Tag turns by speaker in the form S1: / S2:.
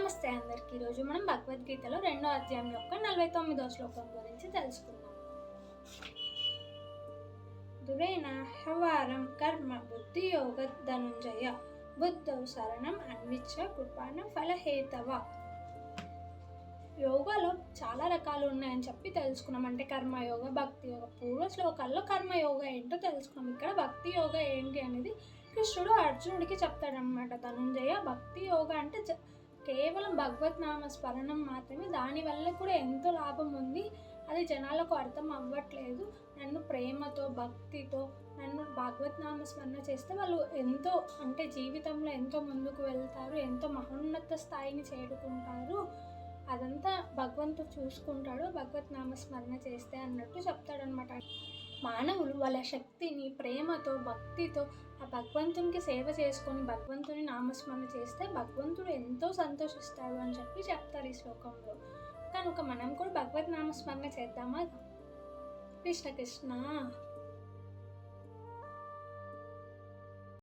S1: నమస్తే అందరికీ. ఈరోజు మనం భగవద్గీతలో 2వ అధ్యాయం యొక్క 49వ శ్లోకం గురించి తెలుసుకుందాం. దురేణ హ్యవారం కర్మ బుద్ధి యోగ ధనుంజయ బుద్ధౌ శరణం అన్విచ్చ కృపాణ ఫలహేతవ. యోగాలో చాలా రకాలు ఉన్నాయని చెప్పి తెలుసుకున్నాం. అంటే కర్మయోగ, భక్తి యోగ. పూర్వ శ్లోకాల్లో కర్మయోగ ఏంటో తెలుసుకున్నాం. ఇక్కడ భక్తి యోగ ఏంటి అనేది కృష్ణుడు అర్జునుడికి చెప్తాడనమాట. ధనుంజయ, భక్తి యోగ అంటే కేవలం భగవత్ నామ స్మరణం మాత్రమే. దానివల్ల కూడా ఎంతో లాభం ఉంది. అది జనాలకు అర్థం అవ్వట్లేదు. నన్ను ప్రేమతో, భక్తితో నన్ను భగవత్ నామ స్మరణ చేస్తే వాళ్ళు ఎంతో అంటే జీవితంలో ఎంతో ముందుకు వెళ్తారు, ఎంతో మహోన్నత స్థాయిని చేరుకుంటారు. అదంతా భగవంతుడు చూసుకుంటాడు భగవత్ నామ స్మరణ చేస్తే అన్నట్టు చెప్తాడనమాట. మానవులు వాళ్ళ శక్తిని ప్రేమతో, భక్తితో ఆ భగవంతునికి సేవ చేసుకొని భగవంతుని నామస్మరణ చేస్తే భగవంతుడు ఎంతో సంతోషిస్తాడు అని చెప్పి చెప్తారు ఈ శ్లోకంలో. కనుక మనం కూడా భగవత్ నామస్మరణ చేద్దామా? కృష్ణ కృష్ణ.